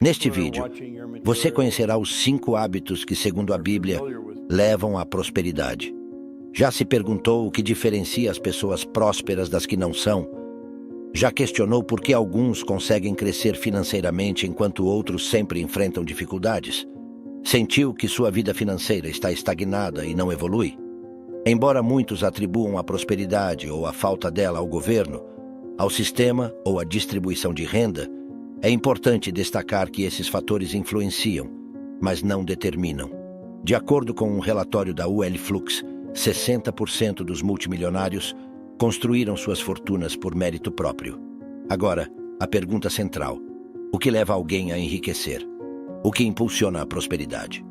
Neste vídeo, você conhecerá os 5 hábitos que, segundo a Bíblia, levam à prosperidade. Já se perguntou o que diferencia as pessoas prósperas das que não são? Já questionou por que alguns conseguem crescer financeiramente enquanto outros sempre enfrentam dificuldades? Sentiu que sua vida financeira está estagnada e não evolui? Embora muitos atribuam a prosperidade ou a falta dela ao governo, ao sistema ou à distribuição de renda, é importante destacar que esses fatores influenciam, mas não determinam. De acordo com um relatório da UL Flux, 60% dos multimilionários construíram suas fortunas por mérito próprio. Agora, a pergunta central: o que leva alguém a enriquecer? O que impulsiona a prosperidade?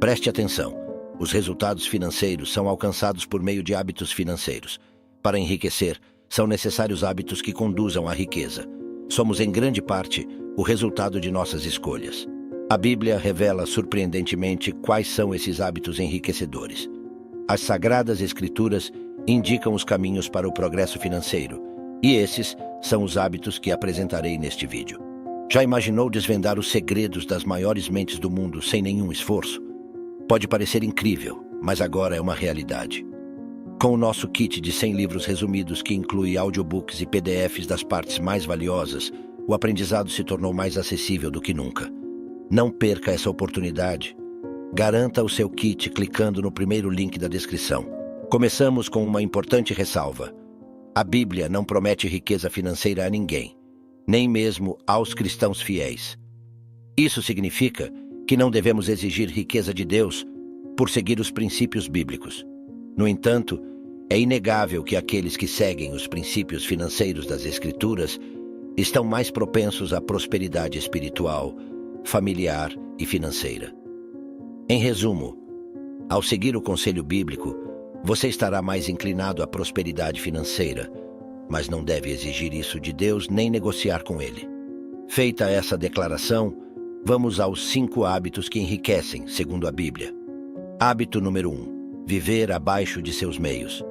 Preste atenção. Os resultados financeiros são alcançados por meio de hábitos financeiros. Para enriquecer, são necessários hábitos que conduzam à riqueza. Somos, em grande parte, o resultado de nossas escolhas. A Bíblia revela surpreendentemente quais são esses hábitos enriquecedores. As Sagradas Escrituras indicam os caminhos para o progresso financeiro, e esses são os hábitos que apresentarei neste vídeo. Já imaginou desvendar os segredos das maiores mentes do mundo sem nenhum esforço? Pode parecer incrível, mas agora é uma realidade. Com o nosso kit de 100 livros resumidos que inclui audiobooks e PDFs das partes mais valiosas, o aprendizado se tornou mais acessível do que nunca. Não perca essa oportunidade. Garanta o seu kit clicando no primeiro link da descrição. Começamos com uma importante ressalva. A Bíblia não promete riqueza financeira a ninguém, nem mesmo aos cristãos fiéis. Isso significa que não devemos exigir riqueza de Deus por seguir os princípios bíblicos. No entanto, é inegável que aqueles que seguem os princípios financeiros das Escrituras estão mais propensos à prosperidade espiritual, familiar e financeira. Em resumo, ao seguir o conselho bíblico, você estará mais inclinado à prosperidade financeira, mas não deve exigir isso de Deus nem negociar com Ele. Feita essa declaração, vamos aos 5 hábitos que enriquecem, segundo a Bíblia. Hábito número 1. Viver abaixo de seus meios.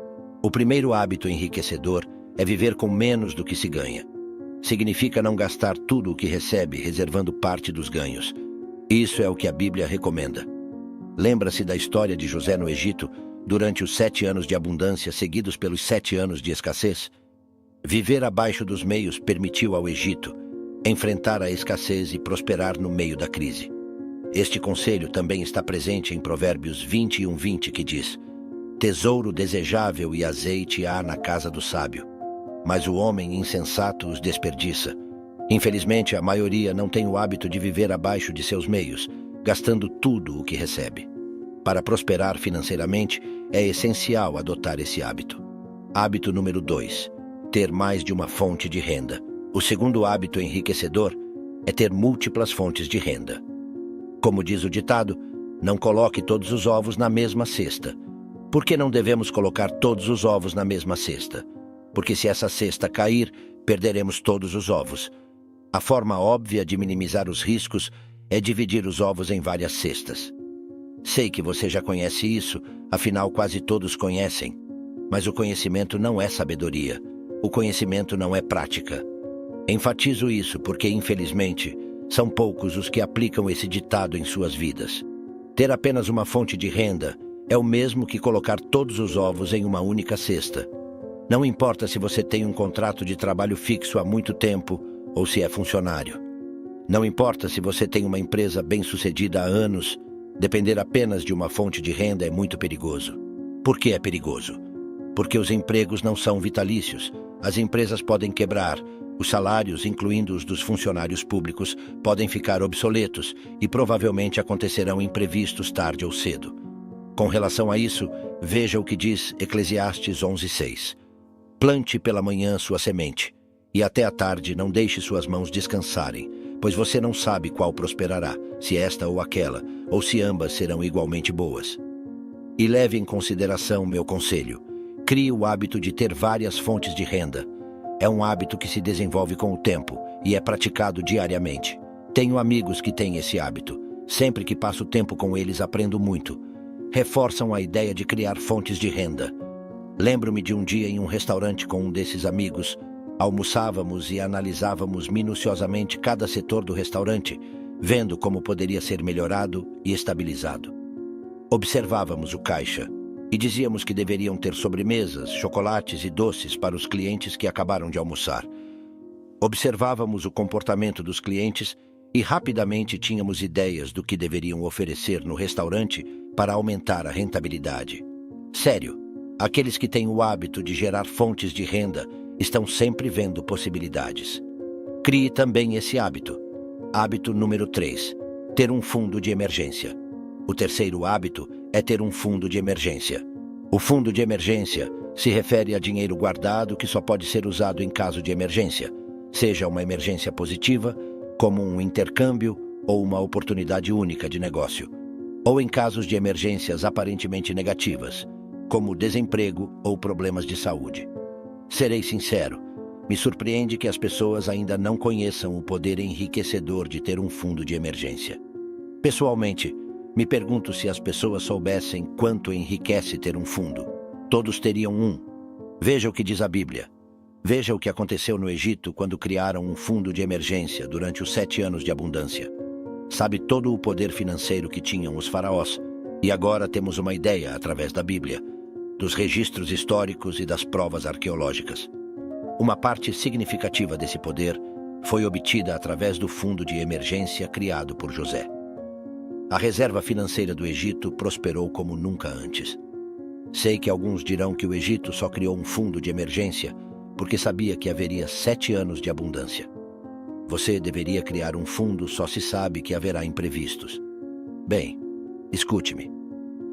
O primeiro hábito enriquecedor é viver com menos do que se ganha. Significa não gastar tudo o que recebe, reservando parte dos ganhos. Isso é o que a Bíblia recomenda. Lembra-se da história de José no Egito, durante os 7 anos de abundância seguidos pelos 7 anos de escassez? Viver abaixo dos meios permitiu ao Egito enfrentar a escassez e prosperar no meio da crise. Este conselho também está presente em Provérbios 21:20, que diz: tesouro desejável e azeite há na casa do sábio, mas o homem insensato os desperdiça. Infelizmente, a maioria não tem o hábito de viver abaixo de seus meios, gastando tudo o que recebe. Para prosperar financeiramente, é essencial adotar esse hábito. Hábito número 2. Ter mais de uma fonte de renda. O segundo hábito enriquecedor é ter múltiplas fontes de renda. Como diz o ditado, não coloque todos os ovos na mesma cesta. Por que não devemos colocar todos os ovos na mesma cesta? Porque se essa cesta cair, perderemos todos os ovos. A forma óbvia de minimizar os riscos é dividir os ovos em várias cestas. Sei que você já conhece isso, afinal quase todos conhecem. Mas o conhecimento não é sabedoria. O conhecimento não é prática. Enfatizo isso porque, infelizmente, são poucos os que aplicam esse ditado em suas vidas. Ter apenas uma fonte de renda é o mesmo que colocar todos os ovos em uma única cesta. Não importa se você tem um contrato de trabalho fixo há muito tempo ou se é funcionário. Não importa se você tem uma empresa bem-sucedida há anos, depender apenas de uma fonte de renda é muito perigoso. Por que é perigoso? Porque os empregos não são vitalícios. As empresas podem quebrar. Os salários, incluindo os dos funcionários públicos, podem ficar obsoletos e provavelmente acontecerão imprevistos tarde ou cedo. Com relação a isso, veja o que diz Eclesiastes 11:6. Plante pela manhã sua semente, e até à tarde não deixe suas mãos descansarem, pois você não sabe qual prosperará, se esta ou aquela, ou se ambas serão igualmente boas. E leve em consideração meu conselho. Crie o hábito de ter várias fontes de renda. É um hábito que se desenvolve com o tempo e é praticado diariamente. Tenho amigos que têm esse hábito. Sempre que passo tempo com eles, aprendo muito. Reforçam a ideia de criar fontes de renda. Lembro-me de um dia em um restaurante com um desses amigos. Almoçávamos e analisávamos minuciosamente cada setor do restaurante, vendo como poderia ser melhorado e estabilizado. Observávamos o caixa e dizíamos que deveriam ter sobremesas, chocolates e doces para os clientes que acabaram de almoçar. Observávamos o comportamento dos clientes e rapidamente tínhamos ideias do que deveriam oferecer no restaurante para aumentar a rentabilidade. Sério, aqueles que têm o hábito de gerar fontes de renda estão sempre vendo possibilidades. Crie também esse hábito. Hábito número 3. Ter um fundo de emergência. O terceiro hábito é ter um fundo de emergência. O fundo de emergência se refere a dinheiro guardado que só pode ser usado em caso de emergência, seja uma emergência positiva, como um intercâmbio ou uma oportunidade única de negócio, ou em casos de emergências aparentemente negativas, como desemprego ou problemas de saúde. Serei sincero, me surpreende que as pessoas ainda não conheçam o poder enriquecedor de ter um fundo de emergência. Pessoalmente, me pergunto se as pessoas soubessem quanto enriquece ter um fundo. Todos teriam um. Veja o que diz a Bíblia. Veja o que aconteceu no Egito quando criaram um fundo de emergência durante os 7 anos de abundância. Sabe todo o poder financeiro que tinham os faraós, e agora temos uma ideia através da Bíblia, dos registros históricos e das provas arqueológicas. Uma parte significativa desse poder foi obtida através do fundo de emergência criado por José. A reserva financeira do Egito prosperou como nunca antes. Sei que alguns dirão que o Egito só criou um fundo de emergência porque sabia que haveria 7 anos de abundância. Você deveria criar um fundo, só se sabe que haverá imprevistos. Bem, escute-me.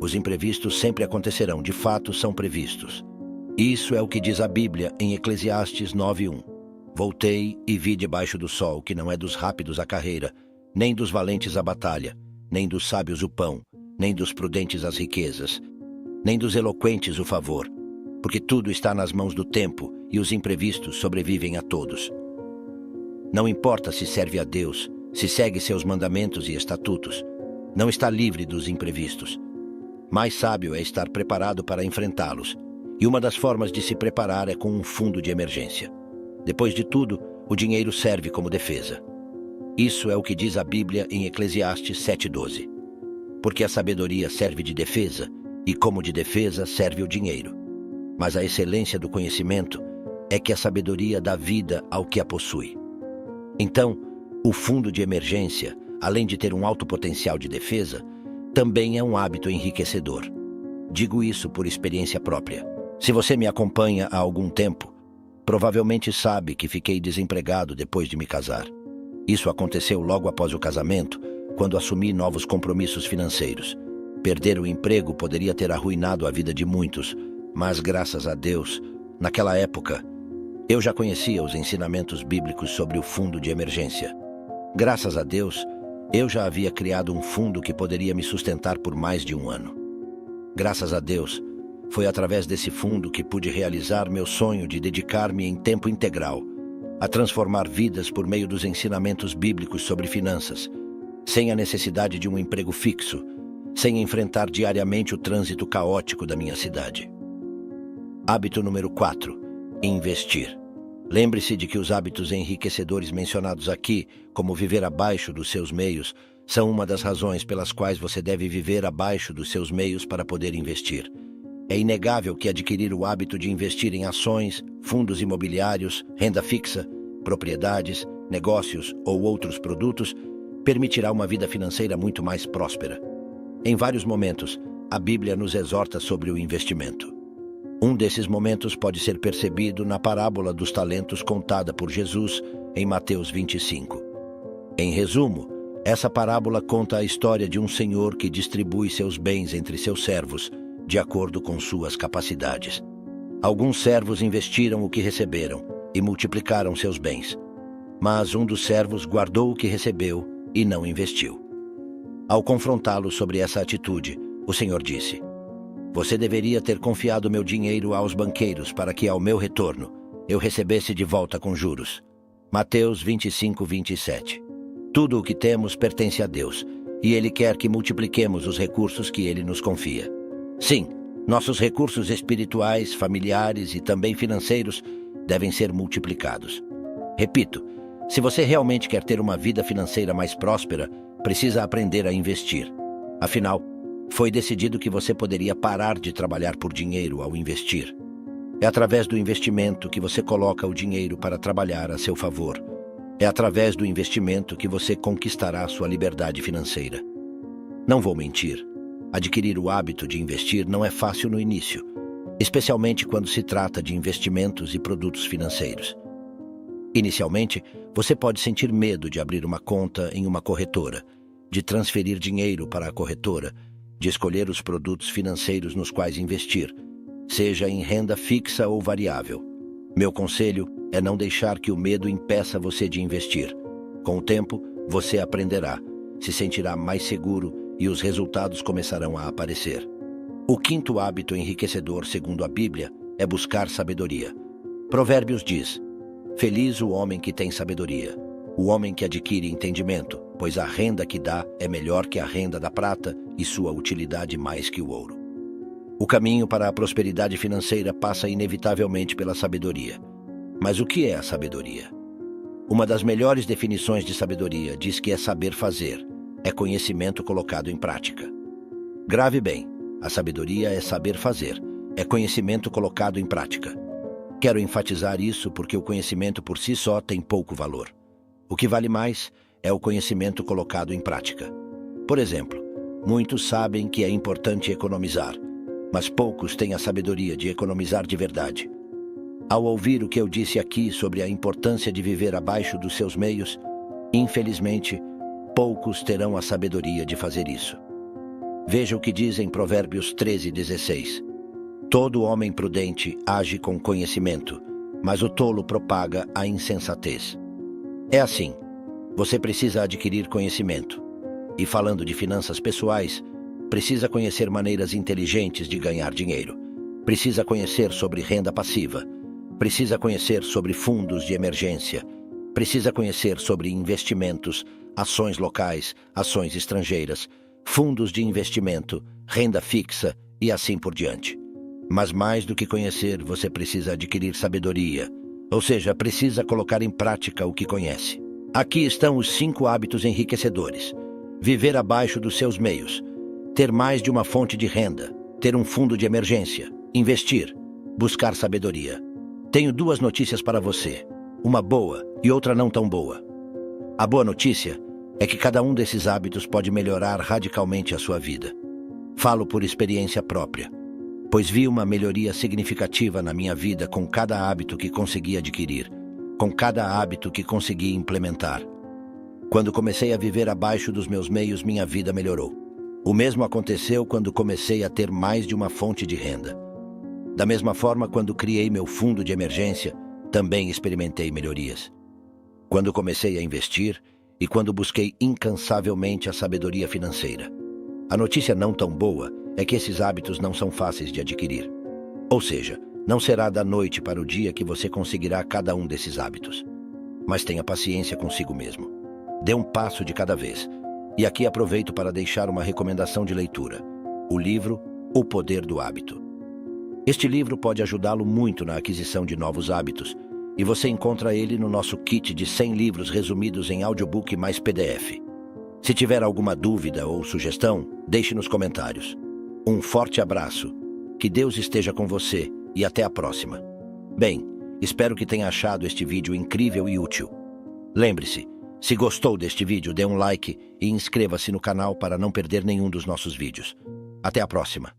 Os imprevistos sempre acontecerão, de fato são previstos. Isso é o que diz a Bíblia em Eclesiastes 9:1. Voltei e vi debaixo do sol que não é dos rápidos a carreira, nem dos valentes a batalha, nem dos sábios o pão, nem dos prudentes as riquezas, nem dos eloquentes o favor, porque tudo está nas mãos do tempo e os imprevistos sobrevivem a todos. Não importa se serve a Deus, se segue seus mandamentos e estatutos, não está livre dos imprevistos. Mais sábio é estar preparado para enfrentá-los, e uma das formas de se preparar é com um fundo de emergência. Depois de tudo, o dinheiro serve como defesa. Isso é o que diz a Bíblia em Eclesiastes 7:12. Porque a sabedoria serve de defesa, e como de defesa serve o dinheiro. Mas a excelência do conhecimento é que a sabedoria dá vida ao que a possui. Então, o fundo de emergência, além de ter um alto potencial de defesa, também é um hábito enriquecedor. Digo isso por experiência própria. Se você me acompanha há algum tempo, provavelmente sabe que fiquei desempregado depois de me casar. Isso aconteceu logo após o casamento, quando assumi novos compromissos financeiros. Perder o emprego poderia ter arruinado a vida de muitos, mas graças a Deus, naquela época, eu já conhecia os ensinamentos bíblicos sobre o fundo de emergência. Graças a Deus, eu já havia criado um fundo que poderia me sustentar por mais de um ano. Graças a Deus, foi através desse fundo que pude realizar meu sonho de dedicar-me em tempo integral a transformar vidas por meio dos ensinamentos bíblicos sobre finanças, sem a necessidade de um emprego fixo, sem enfrentar diariamente o trânsito caótico da minha cidade. Hábito número 4. Investir. Lembre-se de que os hábitos enriquecedores mencionados aqui, como viver abaixo dos seus meios, são uma das razões pelas quais você deve viver abaixo dos seus meios para poder investir. É inegável que adquirir o hábito de investir em ações, fundos imobiliários, renda fixa, propriedades, negócios ou outros produtos permitirá uma vida financeira muito mais próspera. Em vários momentos, a Bíblia nos exorta sobre o investimento. Um desses momentos pode ser percebido na parábola dos talentos contada por Jesus em Mateus 25. Em resumo, essa parábola conta a história de um senhor que distribui seus bens entre seus servos, de acordo com suas capacidades. Alguns servos investiram o que receberam e multiplicaram seus bens, mas um dos servos guardou o que recebeu e não investiu. Ao confrontá-lo sobre essa atitude, o Senhor disse: "Você deveria ter confiado meu dinheiro aos banqueiros para que, ao meu retorno, eu recebesse de volta com juros." Mateus 25:27. Tudo o que temos pertence a Deus, e Ele quer que multipliquemos os recursos que Ele nos confia. Sim, nossos recursos espirituais, familiares e também financeiros devem ser multiplicados. Repito, Se você realmente quer ter uma vida financeira mais próspera, precisa aprender a investir. Afinal, foi decidido que você poderia parar de trabalhar por dinheiro ao investir. É através do investimento que você coloca o dinheiro para trabalhar a seu favor. É através do investimento que você conquistará sua liberdade financeira. Não vou mentir. Adquirir o hábito de investir não é fácil no início, especialmente quando se trata de investimentos e produtos financeiros. Inicialmente, você pode sentir medo de abrir uma conta em uma corretora, de transferir dinheiro para a corretora, de escolher os produtos financeiros nos quais investir, seja em renda fixa ou variável. Meu conselho é não deixar que o medo impeça você de investir. Com o tempo, você aprenderá, se sentirá mais seguro e os resultados começarão a aparecer. O quinto hábito enriquecedor, segundo a Bíblia, é buscar sabedoria. Provérbios diz: feliz o homem que tem sabedoria, o homem que adquire entendimento, pois a renda que dá é melhor que a renda da prata e sua utilidade mais que o ouro. O caminho para a prosperidade financeira passa inevitavelmente pela sabedoria. Mas o que é a sabedoria? Uma das melhores definições de sabedoria diz que é saber fazer, é conhecimento colocado em prática. Grave bem, a sabedoria é saber fazer, é conhecimento colocado em prática. Quero enfatizar isso porque o conhecimento por si só tem pouco valor. O que vale mais é o conhecimento colocado em prática. Por exemplo, muitos sabem que é importante economizar, mas poucos têm a sabedoria de economizar de verdade. Ao ouvir o que eu disse aqui sobre a importância de viver abaixo dos seus meios, infelizmente, poucos terão a sabedoria de fazer isso. Veja o que diz em Provérbios 13:16. Todo homem prudente age com conhecimento, mas o tolo propaga a insensatez. É assim, você precisa adquirir conhecimento. E falando de finanças pessoais, precisa conhecer maneiras inteligentes de ganhar dinheiro. Precisa conhecer sobre renda passiva. Precisa conhecer sobre fundos de emergência. Precisa conhecer sobre investimentos, ações locais, ações estrangeiras, fundos de investimento, renda fixa e assim por diante. Mas mais do que conhecer, você precisa adquirir sabedoria, ou seja, precisa colocar em prática o que conhece. Aqui estão os 5 hábitos enriquecedores. Viver abaixo dos seus meios, ter mais de uma fonte de renda, ter um fundo de emergência, investir, buscar sabedoria. Tenho 2 notícias para você, uma boa e outra não tão boa. A boa notícia é que cada um desses hábitos pode melhorar radicalmente a sua vida. Falo por experiência própria, pois vi uma melhoria significativa na minha vida com cada hábito que consegui adquirir, com cada hábito que consegui implementar. Quando comecei a viver abaixo dos meus meios, minha vida melhorou. O mesmo aconteceu quando comecei a ter mais de uma fonte de renda. Da mesma forma, quando criei meu fundo de emergência, também experimentei melhorias. Quando comecei a investir e quando busquei incansavelmente a sabedoria financeira. A notícia não tão boa é que esses hábitos não são fáceis de adquirir. Ou seja, não será da noite para o dia que você conseguirá cada um desses hábitos. Mas tenha paciência consigo mesmo. Dê um passo de cada vez. E aqui aproveito para deixar uma recomendação de leitura. O livro O Poder do Hábito. Este livro pode ajudá-lo muito na aquisição de novos hábitos, e você encontra ele no nosso kit de 100 livros resumidos em audiobook mais PDF. Se tiver alguma dúvida ou sugestão, deixe nos comentários. Um forte abraço, que Deus esteja com você e até a próxima. Bem, espero que tenha achado este vídeo incrível e útil. Lembre-se, se gostou deste vídeo, dê um like e inscreva-se no canal para não perder nenhum dos nossos vídeos. Até a próxima.